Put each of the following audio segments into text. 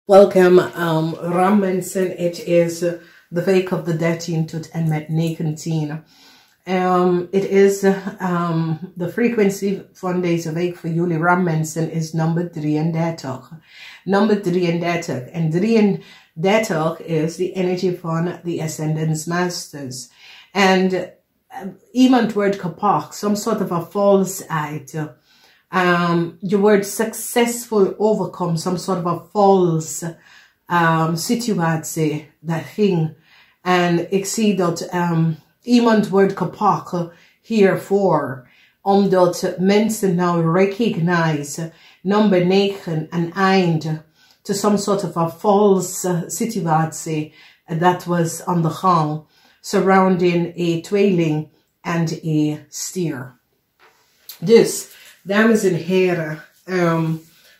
Welcome, Ram mensen. Het is de week of de 13 tot en met 19. Het is de frequentie van deze week voor jullie Ram mensen is nummer 33. Nummer 33. En 33 is de energie van de Ascendance Masters. En iemand wordt gepakt, some sort of a falseheid. Je wordt succesvol overkomen, some sort of a false situatie dat ging. En ik zie dat iemand wordt gepakt hiervoor, omdat mensen nou recognize number 9 een eind to some sort of a false situatie that was on the gang surrounding a tweeling and a stier. Dus, dames en heren,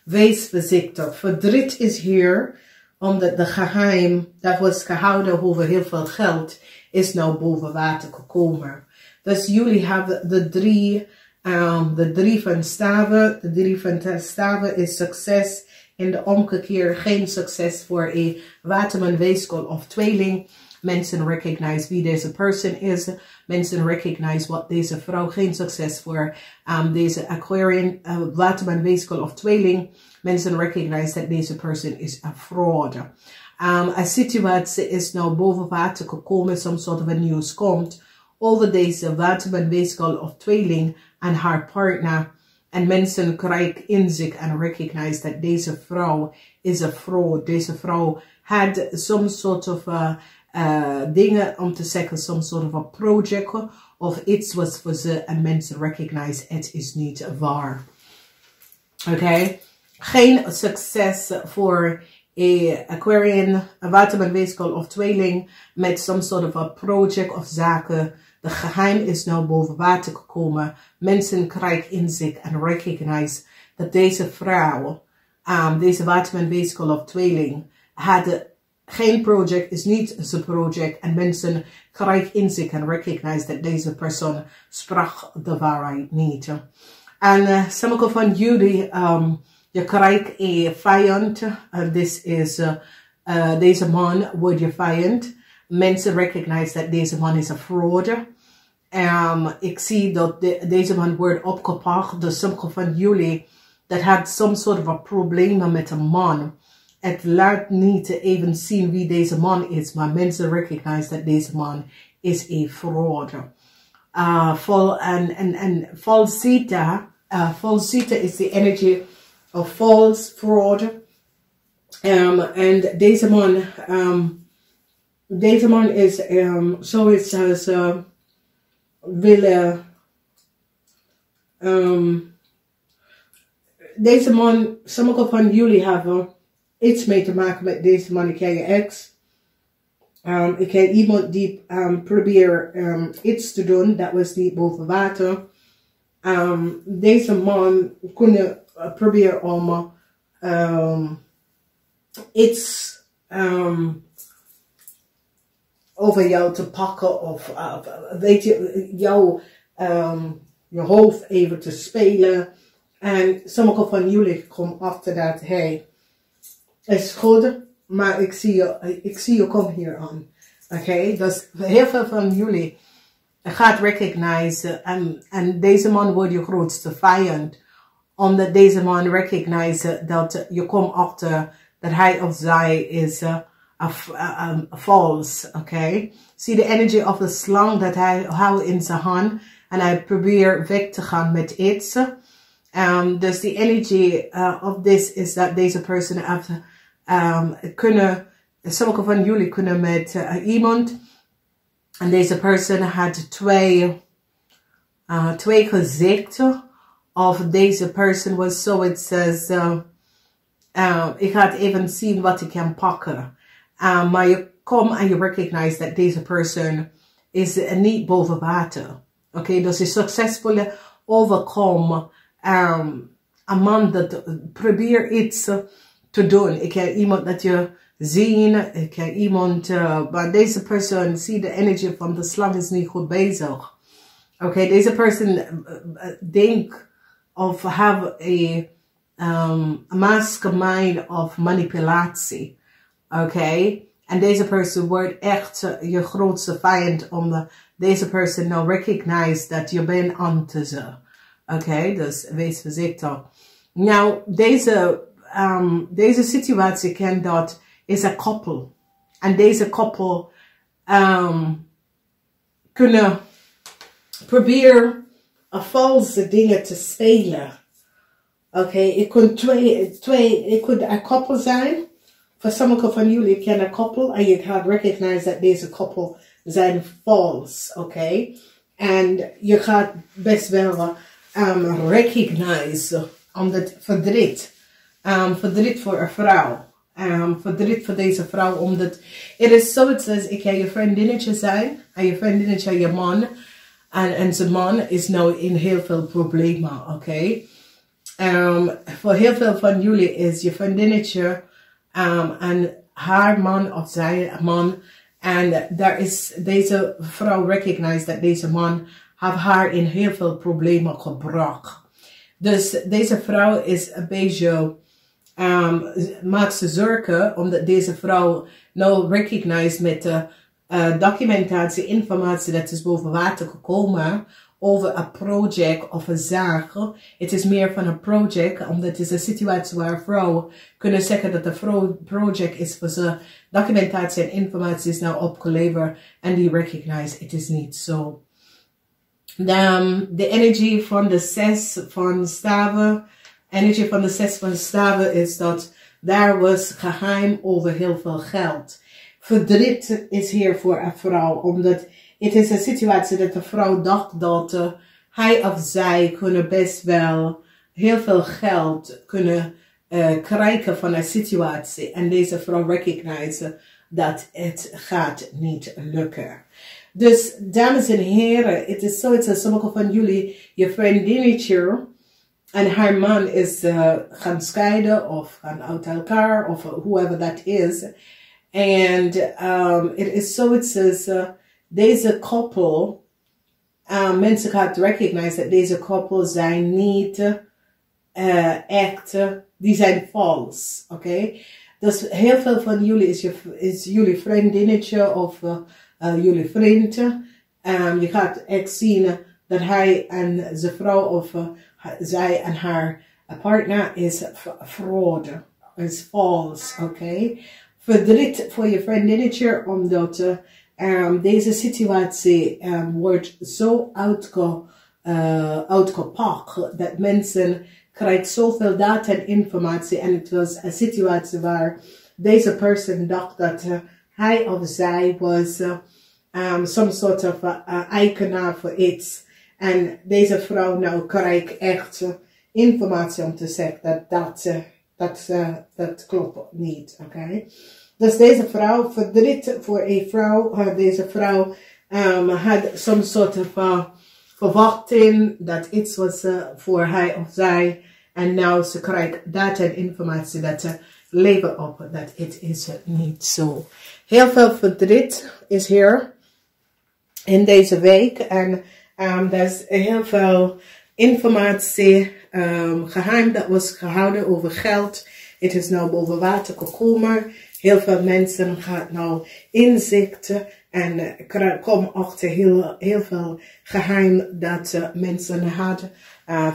wees voorzichtig. Verdriet is hier, omdat de geheim dat was gehouden over heel veel geld, is nou boven water gekomen. Dus jullie hebben de drie van staven. De 3 van staven is succes. In de omgekeer geen succes voor een waterman, weeskol of tweeling. Mensen recognize wie deze persoon is. Mensen recognize wat deze vrouw geen succes voor deze Aquarian, waterman, weeskol of tweeling. Mensen recognize dat deze persoon is een fraud. Een situatie is nou boven water gekomen, some sort of a nieuws komt over deze waterman, weeskol of tweeling en haar partner. En mensen krijgen inzicht en recognize dat deze vrouw is een fraud. Deze vrouw had some sort of dingen om te zeggen, some sort of a project of iets was voor ze en mensen recognize het is niet waar. Oké? Geen succes voor Aquarian, waterman, weeskol of tweeling met some sort of a project of zaken. De geheim is nou boven water gekomen. Mensen krijgen inzicht en recognize dat deze vrouw, deze waterman, weeskol of tweeling, had geen project, is niet zijn project. En mensen krijgen inzicht en recognize dat deze persoon sprak de waarheid niet. En sommige van jullie, je krijgt een vijand. Deze man wordt je vijand. Mensen recognize dat deze man is een fraud. Ik zie dat deze man wordt opgepakt. Dus sommige van jullie dat had some sort of a probleem met een man. Het laat niet even zien wie deze man is, maar mensen recognize dat deze man is een fraud. Falsita is the energy of false fraud. En deze man is zoiets als willen. Deze man, sommige van jullie hebben iets mee te maken met deze man. Ik ken je ex. Ik ken iemand die probeert iets te doen. Dat was niet boven water. Deze man kon proberen om iets over jou te pakken. Of weet je, je hoofd even te spelen. En sommige van jullie komen achter dat, hey, het is goed, maar ik zie je kom hier aan. Oké, dus heel veel van jullie gaat recognize en deze man wordt je grootste vijand. Omdat deze man recognize dat je komt achter dat hij of zij is false. Oké, zie de energy of de slang dat hij houdt in zijn hand en hij probeert weg te gaan met iets. Dus de energy of this is dat deze persoon sommige van jullie kunnen met iemand. En deze persoon had twee gezichten. Of deze persoon was zoiets says, ik ga het even zien wat ik kan pakken. Maar je komt en je recognize dat deze persoon is niet boven water. Oké, dus je succesvol overkomen. Een man dat probeert iets te doen. Ik heb iemand dat je zien. Ik heb iemand, maar deze persoon zie de energie van de slang is niet goed bezig. Oké, deze persoon denkt of have mastermind of manipulatie. Oké? En deze persoon wordt echt je grootste vijand, omdat deze persoon nou recognize dat je bent aan ze. Oké? Dus wees voorzichtig. Nou, deze situatie kent dat is een koppel. En deze koppel kunnen proberen valse dingen te spelen. Oké, ik kon een koppel zijn. Voor sommigen van jullie kennen een koppel en je gaat recognize dat deze koppel zijn vals. Oké, en je gaat best wel recognize omdat verdriet voor een vrouw. Verdriet voor deze vrouw, omdat het is zoiets als ik ga je vriendinnetje zijn en je vriendinnetje je man en zijn man is nou in heel veel problemen, oké? Voor heel veel van jullie is je vriendinnetje en haar man of zijn man en daar is deze vrouw recognize dat deze man heeft haar in heel veel problemen gebracht. Dus deze vrouw is een beetje maakt ze zorgen omdat deze vrouw nou recognize met de documentatie, informatie dat is boven water gekomen over een project of een zaak. Het is meer van een project, omdat het is een situatie waar vrouwen kunnen zeggen dat de project is voor ze. Documentatie en informatie is nou opgeleverd en die recognize het is niet zo. De energie van de 6 van staven. Energie van de 6 van staven is dat daar was geheim over heel veel geld. Verdriet is hier voor een vrouw, omdat het is een situatie dat de vrouw dacht dat hij of zij kunnen best wel heel veel geld kunnen krijgen van een situatie. En deze vrouw recognize dat het gaat niet lukken. Dus dames en heren, het is zoiets als sommige van jullie, je vriendinnetje en haar man is gaan scheiden of gaan uit elkaar of whoever that is. En het is zoiets als deze koppel, mensen gaan recognize dat deze koppel zijn niet echt, die zijn vals, oké? Dus heel veel van jullie is jullie vriendinnetje of jullie vriend. Je gaat echt zien dat hij en zijn vrouw of zij en haar partner is fraud, is vals, oké? Verdriet voor je vriendinnetje, omdat deze situatie wordt zo uitgepakt dat mensen krijgen zoveel data en informatie en het was een situatie waar deze persoon dacht dat hij of zij was some sort of eigenaar voor iets. En deze vrouw nou krijgt echt informatie om te zeggen dat klopt niet, oké? Dus deze vrouw, verdriet voor een vrouw, deze vrouw had some sort of verwachting dat iets was voor hij of zij. En nou ze krijgt data en informatie dat ze leven op dat het is niet zo. Heel veel verdriet is hier in deze week. En er is heel veel informatie, geheim dat was gehouden over geld. Het is nou boven water gekomen. Heel veel mensen gaan nou inzichten en komen achter heel veel geheim dat mensen hadden,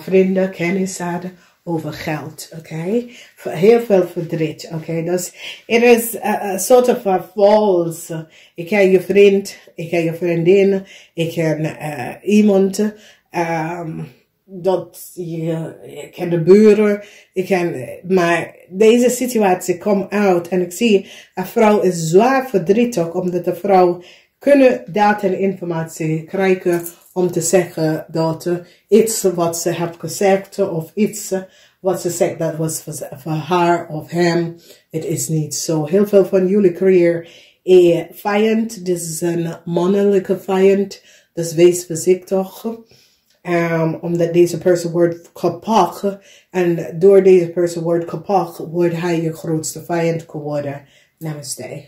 vrienden, kennis hadden over geld, oké? Heel veel verdriet, oké? Dus het is een soort of false. Ik heb je vriend, ik heb je vriendin, ik ken iemand, dat ik ken de buren, maar deze situatie komt uit en ik zie, een vrouw is zwaar verdrietig, omdat de vrouw kunnen data en informatie krijgen om te zeggen dat iets wat ze heeft gezegd of iets wat ze zegt dat was voor haar of hem, het is niet zo. Heel veel van jullie creëren een vijand, dit is een mannelijke vijand, dus wees voorzichtig. Omdat deze persoon wordt kapot en door deze persoon wordt kapot, wordt hij je grootste vijand geworden. Namaste.